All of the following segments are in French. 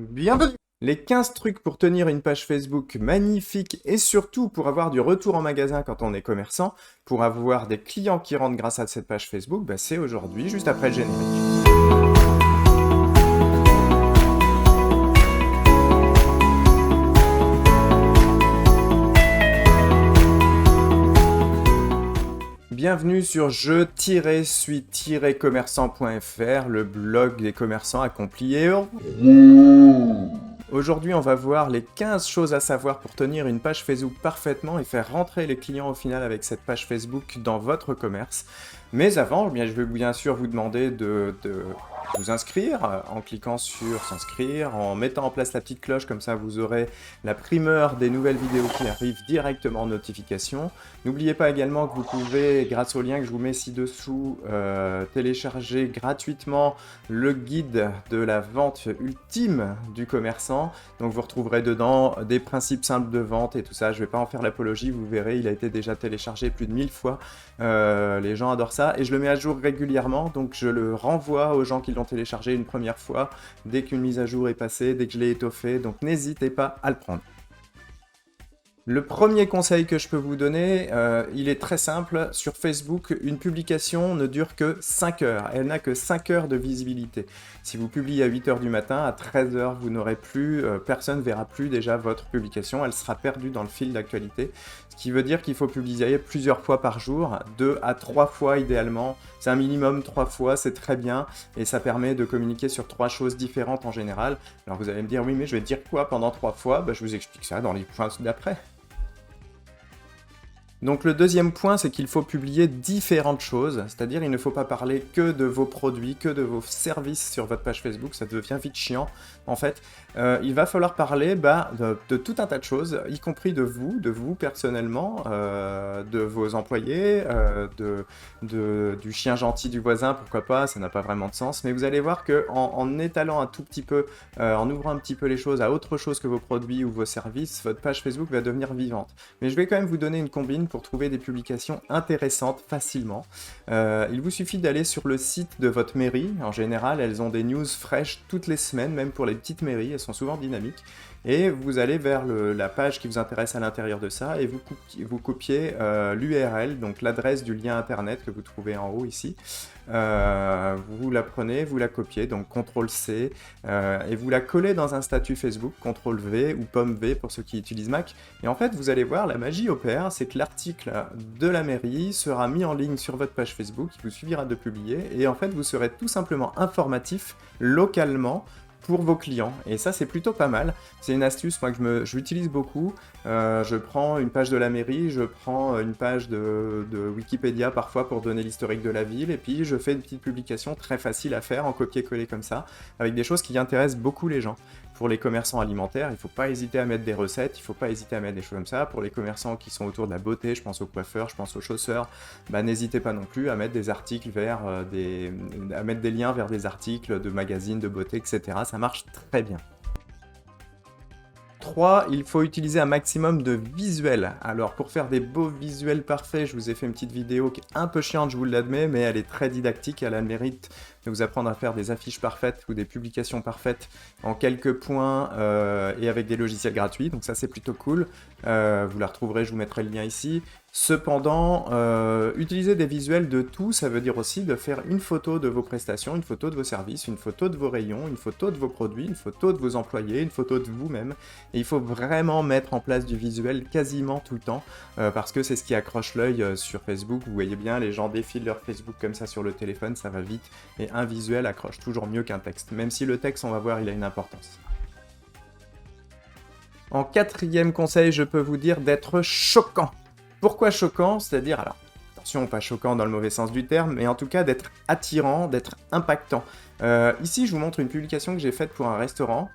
Bienvenue! Les 15 trucs pour tenir une page Facebook magnifique et surtout pour avoir du retour en magasin quand on est commerçant, pour avoir des clients qui rentrent grâce à cette page Facebook, c'est aujourd'hui, juste après le générique. Bienvenue sur je-suis-commerçant.fr, le blog des commerçants accomplis et heureux. Aujourd'hui, on va voir les 15 choses à savoir pour tenir une page Facebook parfaitement et faire rentrer les clients au final avec cette page Facebook dans votre commerce. Mais avant, je vais bien sûr vous demander de vous inscrire en cliquant sur s'inscrire, en mettant en place la petite cloche, comme ça vous aurez la primeur des nouvelles vidéos qui arrivent directement en notification. N'oubliez pas également que vous pouvez, grâce au lien que je vous mets ci-dessous, télécharger gratuitement le guide de la vente ultime du commerçant. Donc vous retrouverez dedans des principes simples de vente et tout ça. Je ne vais pas en faire l'apologie, vous verrez, il a été déjà téléchargé plus de 1000 fois. Les gens adorent ça et je le mets à jour régulièrement, donc je le renvoie aux gens qui l'ont téléchargé une première fois dès qu'une mise à jour est passée, dès que je l'ai étoffé, donc n'hésitez pas à le prendre. Le premier conseil que je peux vous donner, il est très simple. Sur Facebook, une publication ne dure que 5 heures. Elle n'a que 5 heures de visibilité. Si vous publiez à 8 heures du matin, à 13 heures, vous n'aurez plus, personne ne verra plus déjà votre publication. Elle sera perdue dans le fil d'actualité. Ce qui veut dire qu'il faut publier plusieurs fois par jour, 2 à 3 fois idéalement. C'est un minimum 3 fois, c'est très bien. Et ça permet de communiquer sur 3 choses différentes en général. Alors vous allez me dire, oui, mais je vais dire quoi pendant 3 fois? Je vous explique ça dans les points d'après. Donc le deuxième point, c'est qu'il faut publier différentes choses, c'est-à-dire il ne faut pas parler que de vos produits, que de vos services sur votre page Facebook, ça devient vite chiant. En fait, il va falloir parler de tout un tas de choses, y compris de vous personnellement, de vos employés, du chien gentil du voisin, pourquoi pas, ça n'a pas vraiment de sens, mais vous allez voir qu'en étalant un tout petit peu, en ouvrant un petit peu les choses à autre chose que vos produits ou vos services, votre page Facebook va devenir vivante. Mais je vais quand même vous donner une combine pour trouver des publications intéressantes facilement. Il vous suffit d'aller sur le site de votre mairie. En général, elles ont des news fraîches toutes les semaines, même pour les petites mairies, elles sont souvent dynamiques. Et vous allez vers la page qui vous intéresse à l'intérieur de ça et vous copiez l'URL, donc l'adresse du lien internet que vous trouvez en haut ici. Vous la prenez, vous la copiez, donc CTRL-C, et vous la collez dans un statut Facebook, CTRL-V ou pomme-V pour ceux qui utilisent Mac. Et en fait, vous allez voir, la magie opère, c'est que l'article de la mairie sera mis en ligne sur votre page Facebook, il vous suffira de publier, et en fait, vous serez tout simplement informatif localement pour vos clients, et ça c'est plutôt pas mal. C'est une astuce moi que j'utilise beaucoup. Je prends une page de la mairie, je prends une page de Wikipédia parfois pour donner l'historique de la ville, et puis je fais une petite publication très facile à faire en copier-coller comme ça, avec des choses qui intéressent beaucoup les gens. Pour les commerçants alimentaires, il ne faut pas hésiter à mettre des recettes, il ne faut pas hésiter à mettre des choses comme ça. Pour les commerçants qui sont autour de la beauté, je pense aux coiffeurs, je pense aux chausseurs, n'hésitez pas non plus à mettre des articles à mettre des liens vers des articles de magazines de beauté, etc. Ça marche très bien. 3, il faut utiliser un maximum de visuels. Alors pour faire des beaux visuels parfaits, je vous ai fait une petite vidéo qui est un peu chiante, je vous l'admets, mais elle est très didactique, elle a le mérite de vous apprendre à faire des affiches parfaites ou des publications parfaites en quelques points et avec des logiciels gratuits, donc ça c'est plutôt cool. Vous la retrouverez, je vous mettrai le lien ici. Cependant, utiliser des visuels de tout, ça veut dire aussi de faire une photo de vos prestations, une photo de vos services, une photo de vos rayons, une photo de vos produits, une photo de vos employés, une photo de vous-même. Et il faut vraiment mettre en place du visuel quasiment tout le temps, parce que c'est ce qui accroche l'œil sur Facebook. Vous voyez bien, les gens défilent leur Facebook comme ça sur le téléphone, ça va vite, et un visuel accroche toujours mieux qu'un texte, même si le texte, on va voir, il a une importance. En 4e conseil, je peux vous dire d'être choquant. Pourquoi choquant? C'est-à-dire, alors, attention, pas choquant dans le mauvais sens du terme, mais en tout cas d'être attirant, d'être impactant. Ici, je vous montre une publication que j'ai faite pour un restaurant.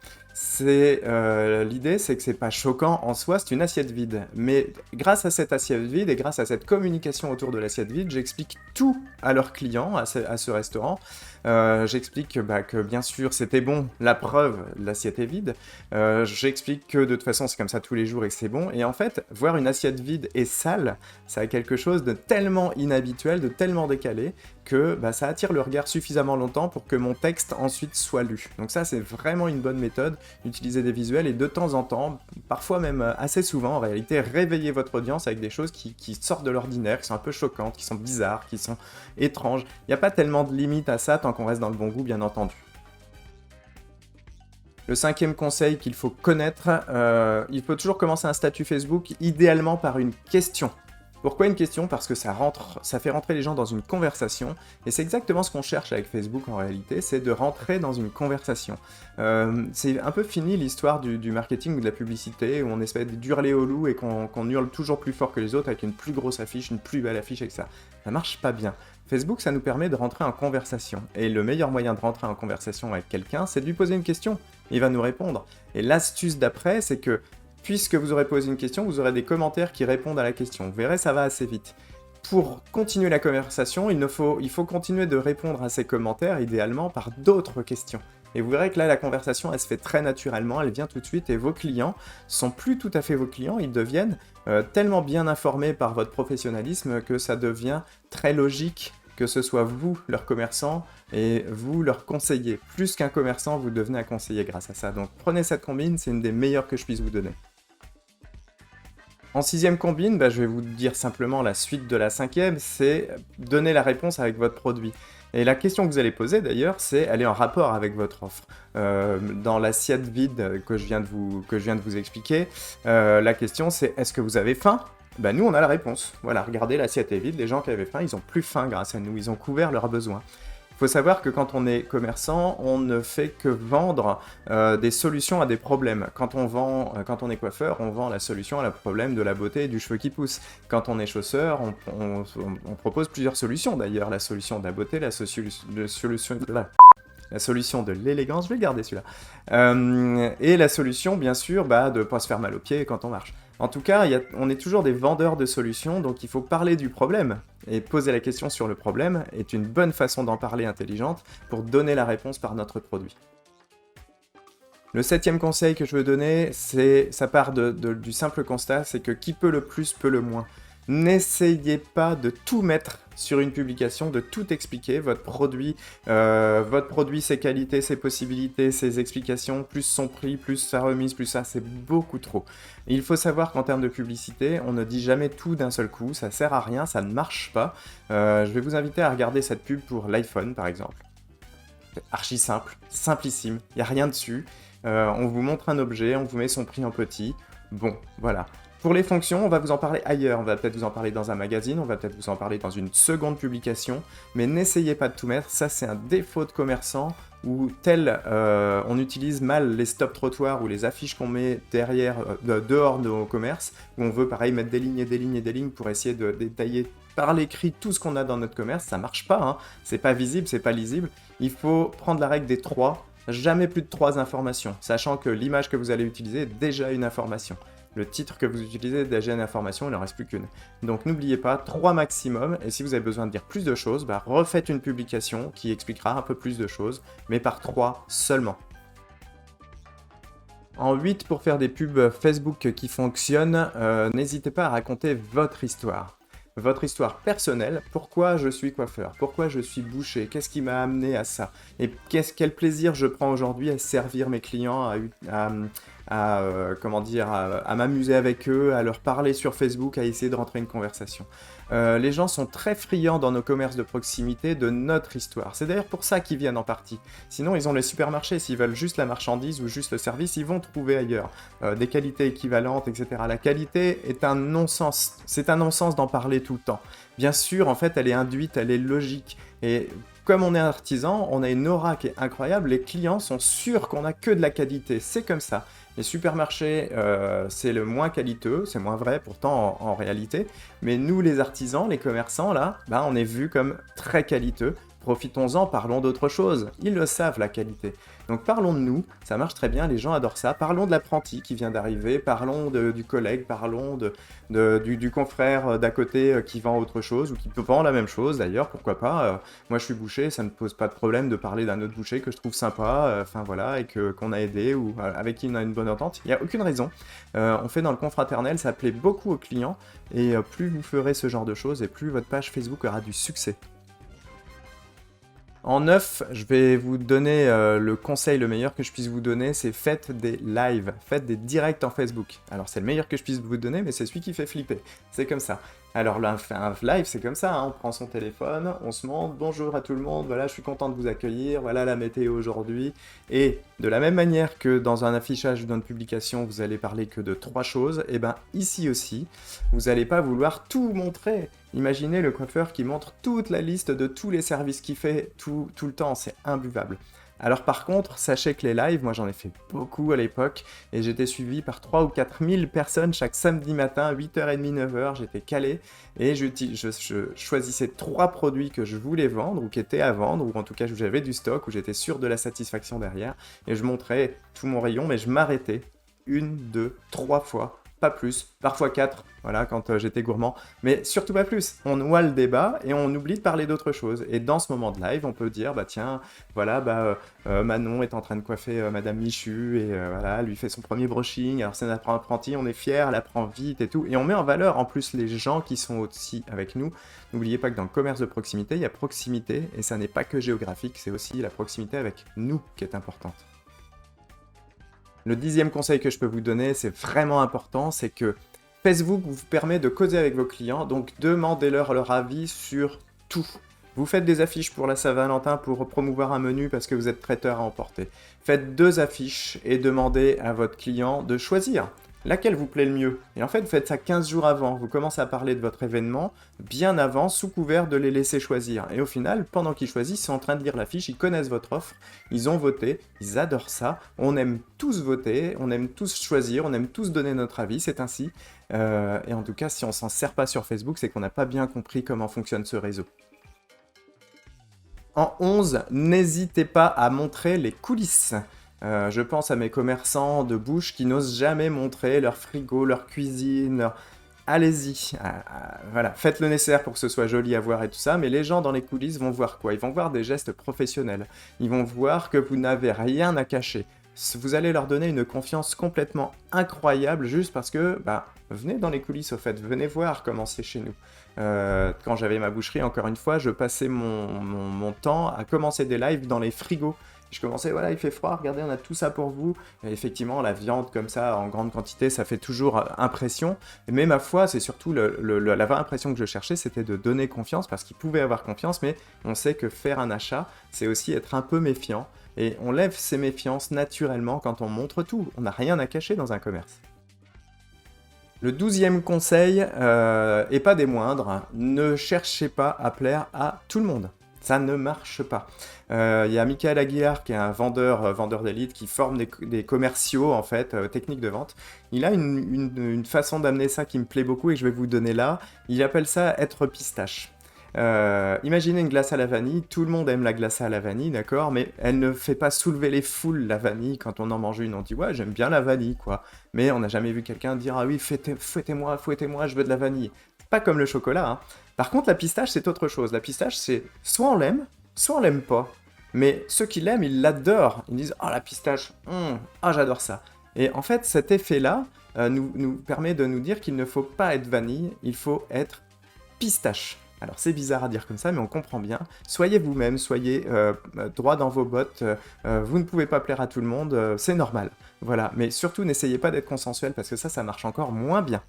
L'idée, c'est que c'est pas choquant en soi, c'est une assiette vide. Mais grâce à cette assiette vide et grâce à cette communication autour de l'assiette vide, j'explique tout à leurs clients, à ce restaurant. J'explique que bien sûr c'était bon, la preuve, l'assiette est vide. J'explique que de toute façon c'est comme ça tous les jours et que c'est bon. Et en fait, voir une assiette vide et sale, ça a quelque chose de tellement inhabituel, de tellement décalé, que ça attire le regard suffisamment longtemps pour que mon texte ensuite soit lu. Donc ça, c'est vraiment une bonne méthode, utiliser des visuels et de temps en temps, parfois même assez souvent en réalité, réveiller votre audience avec des choses qui sortent de l'ordinaire, qui sont un peu choquantes, qui sont bizarres, qui sont étranges. Il n'y a pas tellement de limite à ça tant qu'on reste dans le bon goût, bien entendu. Le 5e conseil qu'il faut connaître, il faut toujours commencer un statut Facebook, idéalement par une question. Pourquoi une question? Parce que ça fait rentrer les gens dans une conversation, et c'est exactement ce qu'on cherche avec Facebook en réalité, c'est de rentrer dans une conversation. C'est un peu fini l'histoire du marketing ou de la publicité, où on essaie d'hurler au loup et qu'on hurle toujours plus fort que les autres avec une plus grosse affiche, une plus belle affiche, etc. Ça marche pas bien. Facebook, ça nous permet de rentrer en conversation, et le meilleur moyen de rentrer en conversation avec quelqu'un, c'est de lui poser une question. Il va nous répondre. Et l'astuce d'après, c'est que puisque vous aurez posé une question, vous aurez des commentaires qui répondent à la question. Vous verrez, ça va assez vite. Pour continuer la conversation, il faut continuer de répondre à ces commentaires, idéalement par d'autres questions. Et vous verrez que là, la conversation, elle se fait très naturellement, elle vient tout de suite, et vos clients sont plus tout à fait vos clients, ils deviennent tellement bien informés par votre professionnalisme que ça devient très logique que ce soit vous, leur commerçant, et vous, leur conseiller. Plus qu'un commerçant, vous devenez un conseiller grâce à ça. Donc prenez cette combine, c'est une des meilleures que je puisse vous donner. En 6e combine, je vais vous dire simplement la suite de la 5e, c'est donner la réponse avec votre produit. Et la question que vous allez poser d'ailleurs, elle est en rapport avec votre offre. Dans l'assiette vide que je viens de vous expliquer, la question c'est: est-ce que vous avez faim? Nous on a la réponse. Voilà, regardez, l'assiette est vide, les gens qui avaient faim, ils ont plus faim grâce à nous, ils ont couvert leurs besoins. Il faut savoir que quand on est commerçant, on ne fait que vendre des solutions à des problèmes. Quand on est coiffeur, on vend la solution à la problème de la beauté et du cheveu qui pousse. Quand on est chausseur, on propose plusieurs solutions d'ailleurs. La solution de la beauté, la solution de l'élégance, je vais garder celui-là. Et la solution, bien sûr, de ne pas se faire mal aux pieds quand on marche. En tout cas, on est toujours des vendeurs de solutions, donc il faut parler du problème. Et poser la question sur le problème est une bonne façon d'en parler intelligente pour donner la réponse par notre produit. Le 7e conseil que je veux donner, ça part du simple constat, c'est que qui peut le plus peut le moins. N'essayez pas de tout mettre sur une publication, de tout expliquer, votre produit, ses qualités, ses possibilités, ses explications, plus son prix, plus sa remise, plus ça, c'est beaucoup trop. Et il faut savoir qu'en termes de publicité, on ne dit jamais tout d'un seul coup, ça sert à rien, ça ne marche pas. Je vais vous inviter à regarder cette pub pour l'iPhone par exemple. C'est archi simple, simplissime, il n'y a rien dessus. On vous montre un objet, on vous met son prix en petit. Bon, voilà. Pour les fonctions, on va vous en parler ailleurs, on va peut-être vous en parler dans un magazine, on va peut-être vous en parler dans une seconde publication, mais n'essayez pas de tout mettre, ça c'est un défaut de commerçant, où on utilise mal les stop-trottoirs ou les affiches qu'on met dehors de nos commerces, où on veut pareil mettre des lignes et des lignes et des lignes pour essayer de détailler par l'écrit tout ce qu'on a dans notre commerce, ça marche pas, hein. C'est pas visible, c'est pas lisible, il faut prendre la règle des 3, jamais plus de 3 informations, sachant que l'image que vous allez utiliser est déjà une information. Le titre que vous utilisez est déjà une information, il n'en reste plus qu'une. Donc n'oubliez pas, 3 maximum, et si vous avez besoin de dire plus de choses, refaites une publication qui expliquera un peu plus de choses, mais par 3 seulement. En 8, pour faire des pubs Facebook qui fonctionnent, n'hésitez pas à raconter votre histoire. Votre histoire personnelle, pourquoi je suis coiffeur, pourquoi je suis boucher, qu'est-ce qui m'a amené à ça, et quel plaisir je prends aujourd'hui à servir mes clients, à m'amuser avec eux, à leur parler sur Facebook, à essayer de rentrer une conversation. Les gens sont très friands dans nos commerces de proximité de notre histoire. C'est d'ailleurs pour ça qu'ils viennent en partie. Sinon, ils ont les supermarchés. S'ils veulent juste la marchandise ou juste le service, ils vont trouver ailleurs des qualités équivalentes, etc. La qualité est un non-sens. C'est un non-sens d'en parler tout le temps. Bien sûr, en fait, elle est induite, elle est logique. Et comme on est artisan, on a une aura qui est incroyable. Les clients sont sûrs qu'on n'a que de la qualité. C'est comme ça. Les supermarchés, c'est le moins qualiteux, c'est moins vrai pourtant en réalité, mais nous les artisans, les commerçants là, on est vus comme très qualiteux. Profitons-en, parlons d'autre chose. Ils le savent, la qualité. Donc parlons de nous, ça marche très bien, les gens adorent ça. Parlons de l'apprenti qui vient d'arriver, parlons du collègue, parlons du confrère d'à côté qui vend autre chose, ou qui vend la même chose d'ailleurs, pourquoi pas. Moi je suis boucher, ça ne pose pas de problème de parler d'un autre boucher que je trouve sympa, et qu'on a aidé, ou avec qui on a une bonne entente. Il n'y a aucune raison. On fait dans le confraternel, ça plaît beaucoup aux clients, et plus vous ferez ce genre de choses, et plus votre page Facebook aura du succès. En 9, je vais vous donner le conseil le meilleur que je puisse vous donner, c'est faites des lives, faites des directs en Facebook. Alors c'est le meilleur que je puisse vous donner, mais c'est celui qui fait flipper. C'est comme ça. Alors là, un live, c'est comme ça, hein. On prend son téléphone, on se montre, bonjour à tout le monde, voilà, je suis content de vous accueillir, voilà la météo aujourd'hui. Et de la même manière que dans un affichage ou dans une publication, vous allez parler que de 3 choses, et ben ici aussi, vous n'allez pas vouloir tout montrer. Imaginez le coiffeur qui montre toute la liste de tous les services qu'il fait tout le temps, c'est imbuvable. Alors par contre, sachez que les lives, moi j'en ai fait beaucoup à l'époque, et j'étais suivi par 3 ou 4 000 personnes chaque samedi matin, 8h30, 9h, j'étais calé, et je choisissais 3 produits que je voulais vendre, ou qui étaient à vendre, ou en tout cas où j'avais du stock, où j'étais sûr de la satisfaction derrière, et je montrais tout mon rayon, mais je m'arrêtais 1, 2, 3 fois, pas plus, parfois 4, voilà, quand j'étais gourmand, mais surtout pas plus. On noie le débat et on oublie de parler d'autre chose. Et dans ce moment de live, on peut dire, bah tiens, voilà, Manon est en train de coiffer Madame Michu, et voilà, elle lui fait son premier brushing, alors c'est notre apprenti, on est fiers, elle apprend vite et tout, et on met en valeur en plus les gens qui sont aussi avec nous. N'oubliez pas que dans le commerce de proximité, il y a proximité, et ça n'est pas que géographique, c'est aussi la proximité avec nous qui est importante. Le 10e conseil que je peux vous donner, c'est vraiment important, c'est que Facebook vous permet de causer avec vos clients, donc demandez-leur leur avis sur tout. Vous faites des affiches pour la Saint-Valentin pour promouvoir un menu parce que vous êtes traiteur à emporter. Faites 2 affiches et demandez à votre client de choisir laquelle vous plaît le mieux. Et en fait, vous faites ça 15 jours avant. Vous commencez à parler de votre événement bien avant, sous couvert de les laisser choisir. Et au final, pendant qu'ils choisissent, ils sont en train de lire l'affiche, ils connaissent votre offre, ils ont voté, ils adorent ça. On aime tous voter, on aime tous choisir, on aime tous donner notre avis, c'est ainsi. Et en tout cas, si on s'en sert pas sur Facebook, c'est qu'on n'a pas bien compris comment fonctionne ce réseau. En 11, n'hésitez pas à montrer les coulisses. Je pense à mes commerçants de bouche qui n'osent jamais montrer leur frigo, leur cuisine, Allez-y, voilà, faites le nécessaire pour que ce soit joli à voir et tout ça, mais les gens dans les coulisses vont voir quoi? Ils vont voir des gestes professionnels. Ils vont voir que vous n'avez rien à cacher. Vous allez leur donner une confiance complètement incroyable juste parce que, venez dans les coulisses au fait, venez voir comment c'est chez nous. Quand j'avais ma boucherie, encore une fois, je passais mon temps à commencer des lives dans les frigos. Je commençais, voilà, il fait froid, regardez, on a tout ça pour vous. Et effectivement, la viande comme ça, en grande quantité, ça fait toujours impression. Mais ma foi, c'est surtout la vraie impression que je cherchais, c'était de donner confiance, parce qu'ils pouvaient avoir confiance, mais on sait que faire un achat, c'est aussi être un peu méfiant. Et on lève ses méfiances naturellement quand on montre tout. On n'a rien à cacher dans un commerce. Le 12e conseil, et pas des moindres, ne cherchez pas à plaire à tout le monde. Ça ne marche pas. Il y a Michael Aguilar qui est un vendeur d'élite qui forme des commerciaux en fait, techniques de vente. Il a une façon d'amener ça qui me plaît beaucoup et que je vais vous donner là. Il appelle ça être pistache. Imaginez une glace à la vanille, tout le monde aime la glace à la vanille, d'accord, mais elle ne fait pas soulever les foules, la vanille, quand on en mange une, on dit ouais j'aime bien la vanille quoi, mais on n'a jamais vu quelqu'un dire ah oui fouettez-moi, je veux de la vanille. Pas comme le chocolat, hein. Par contre la pistache c'est autre chose, la pistache c'est soit on l'aime pas, mais ceux qui l'aiment ils l'adorent, ils disent ah la pistache, j'adore ça. Et en fait cet effet là nous permet de nous dire qu'il ne faut pas être vanille, il faut être pistache. Alors c'est bizarre à dire comme ça, mais on comprend bien. Soyez vous-même, soyez droit dans vos bottes, vous ne pouvez pas plaire à tout le monde, c'est normal. Voilà, mais surtout n'essayez pas d'être consensuel, parce que ça marche encore moins bien.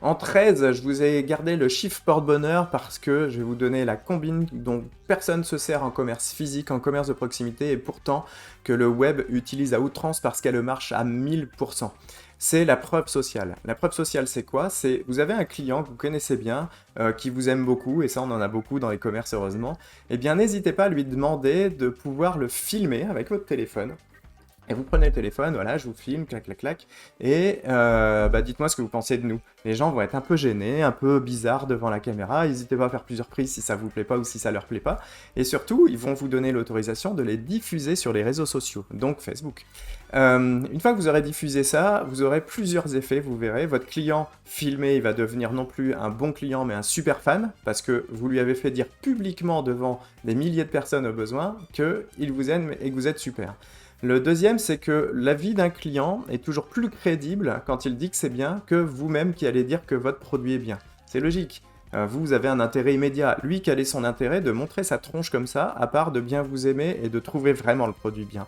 En 13, je vous ai gardé le chiffre porte-bonheur parce que je vais vous donner la combine dont personne ne se sert en commerce physique, en commerce de proximité, et pourtant que le web utilise à outrance parce qu'elle marche à 1000%. C'est la preuve sociale. La preuve sociale, c'est quoi? C'est vous avez un client que vous connaissez bien, qui vous aime beaucoup, et ça on en a beaucoup dans les commerces heureusement, eh bien n'hésitez pas à lui demander de pouvoir le filmer avec votre téléphone. Et vous prenez le téléphone, voilà, je vous filme, clac, clac, clac, et dites-moi ce que vous pensez de nous. Les gens vont être un peu gênés, un peu bizarres devant la caméra, n'hésitez pas à faire plusieurs prises si ça vous plaît pas ou si ça leur plaît pas, et surtout, ils vont vous donner l'autorisation de les diffuser sur les réseaux sociaux, donc Facebook. Une fois que vous aurez diffusé ça, vous aurez plusieurs effets, vous verrez, votre client filmé, il va devenir non plus un bon client, mais un super fan, parce que vous lui avez fait dire publiquement devant des milliers de personnes au besoin qu'il vous aime et que vous êtes super. Le deuxième, c'est que l'avis d'un client est toujours plus crédible quand il dit que c'est bien que vous-même qui allez dire que votre produit est bien. C'est logique. Vous avez un intérêt immédiat. Lui, quel est son intérêt de montrer sa tronche comme ça, à part de bien vous aimer et de trouver vraiment le produit bien?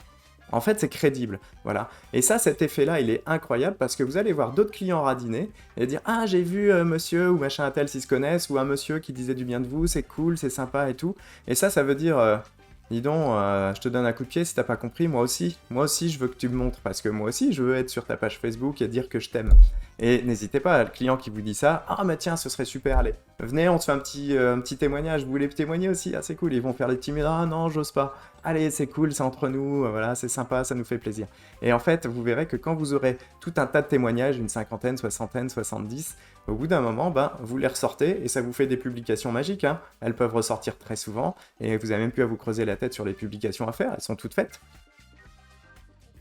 En fait, c'est crédible, voilà. Et ça, cet effet-là, il est incroyable parce que vous allez voir d'autres clients radiner et dire: «Ah, j'ai vu monsieur ou machin un tel s'ils se connaissent, ou un monsieur qui disait du bien de vous, c'est cool, c'est sympa et tout.» Et ça veut dire: dis donc, je te donne un coup de pied si t'as pas compris, moi aussi. Moi aussi, je veux que tu me montres parce que moi aussi, je veux être sur ta page Facebook et dire que je t'aime.» Et n'hésitez pas, le client qui vous dit ça: «Ah, mais tiens, ce serait super, allez, venez, on se fait un petit témoignage, vous voulez témoigner aussi? Ah, c'est cool.» Ils vont faire les timides: «Ah non, j'ose pas. Allez, c'est cool, c'est entre nous, voilà, c'est sympa, ça nous fait plaisir.» Et en fait, vous verrez que quand vous aurez tout un tas de témoignages, une cinquantaine, soixantaine, 70, au bout d'un moment, ben, vous les ressortez et ça vous fait des publications magiques, hein. Elles peuvent ressortir très souvent et vous n'avez même plus à vous creuser la tête sur les publications à faire, elles sont toutes faites.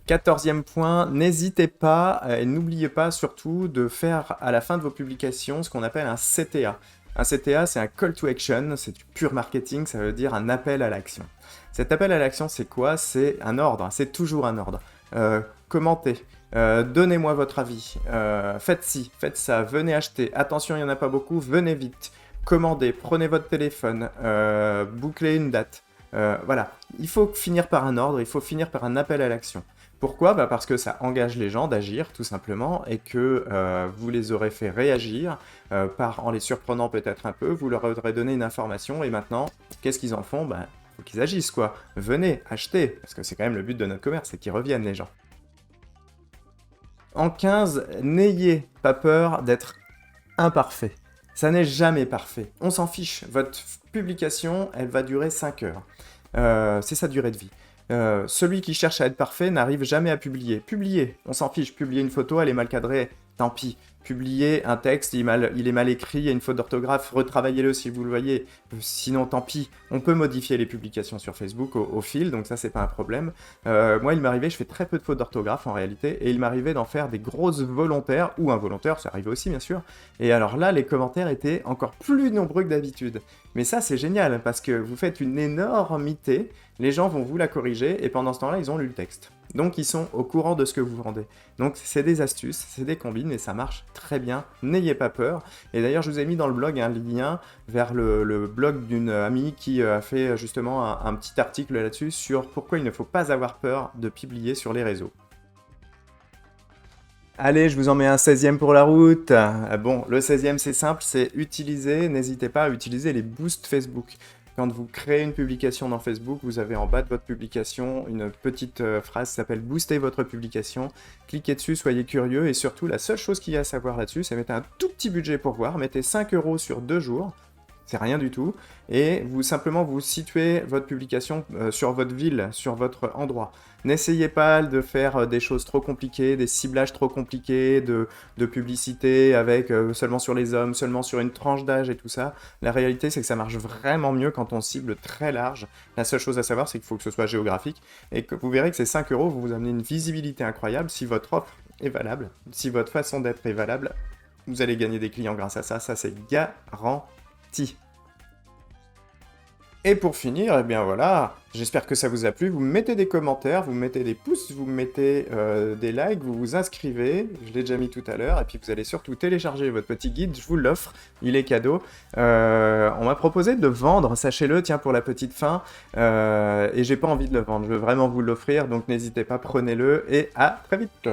14e point, n'hésitez pas et n'oubliez pas surtout de faire à la fin de vos publications ce qu'on appelle un CTA. Un CTA, c'est un call to action, c'est du pur marketing, ça veut dire un appel à l'action. Cet appel à l'action, c'est quoi? C'est un ordre, c'est toujours un ordre. Commentez, donnez-moi votre avis, faites ci, faites ça, venez acheter, attention, il n'y en a pas beaucoup, venez vite, commandez, prenez votre téléphone, bouclez une date. Voilà, il faut finir par un ordre, il faut finir par un appel à l'action. Pourquoi? Bah parce que ça engage les gens d'agir, tout simplement, et que vous les aurez fait réagir, en les surprenant peut-être un peu, vous leur aurez donné une information, et maintenant, qu'est-ce qu'ils en font? Bah, faut qu'ils agissent, quoi. Venez, achetez, parce que c'est quand même le but de notre commerce, c'est qu'ils reviennent, les gens. En 15, n'ayez pas peur d'être imparfait. Ça n'est jamais parfait. On s'en fiche. Votre publication, elle va durer 5 heures. C'est sa durée de vie. Celui qui cherche à être parfait n'arrive jamais à publier. Publier, on s'en fiche. Publier une photo, elle est mal cadrée, tant pis. Publier un texte, il est mal écrit, il y a une faute d'orthographe, retravaillez-le si vous le voyez. Sinon, tant pis. On peut modifier les publications sur Facebook au fil, donc ça, c'est pas un problème. Moi, il m'arrivait, je fais très peu de fautes d'orthographe en réalité, et il m'arrivait d'en faire des grosses volontaires, ou involontaires, ça arrivait aussi, bien sûr. Et alors là, les commentaires étaient encore plus nombreux que d'habitude. Mais ça, c'est génial, parce que vous faites une énormité, les gens vont vous la corriger, et pendant ce temps-là, ils ont lu le texte. Donc, ils sont au courant de ce que vous vendez. Donc, c'est des astuces, c'est des combines, et ça marche très bien. N'ayez pas peur. Et d'ailleurs, je vous ai mis dans le blog un lien vers le blog d'une amie qui a fait justement un petit article là-dessus sur pourquoi il ne faut pas avoir peur de publier sur les réseaux. Allez, je vous en mets un 16e pour la route. Bon, le 16e, c'est simple, c'est utiliser, n'hésitez pas à utiliser les boosts Facebook. Quand vous créez une publication dans Facebook, vous avez en bas de votre publication une petite phrase qui s'appelle «Booster votre publication». Cliquez dessus, soyez curieux, et surtout, la seule chose qu'il y a à savoir là-dessus, c'est mettre un tout petit budget pour voir, mettez 5 € sur 2 jours, c'est rien du tout, et simplement vous situez votre publication sur votre ville, sur votre endroit. N'essayez pas de faire des choses trop compliquées, des ciblages trop compliqués, de publicité avec seulement sur les hommes, seulement sur une tranche d'âge et tout ça. La réalité, c'est que ça marche vraiment mieux quand on cible très large. La seule chose à savoir, c'est qu'il faut que ce soit géographique, et que vous verrez que ces 5 € vont vous amener une visibilité incroyable. Si votre offre est valable, si votre façon d'être est valable, vous allez gagner des clients grâce à ça, c'est garanti. Et pour finir, eh bien voilà, j'espère que ça vous a plu. Vous mettez des commentaires, vous mettez des pouces, vous mettez des likes, vous vous inscrivez, je l'ai déjà mis tout à l'heure, et puis vous allez surtout télécharger votre petit guide, je vous l'offre, il est cadeau. On m'a proposé de vendre, sachez-le, tiens, pour la petite fin, et j'ai pas envie de le vendre, je veux vraiment vous l'offrir, donc n'hésitez pas, prenez-le, et à très vite.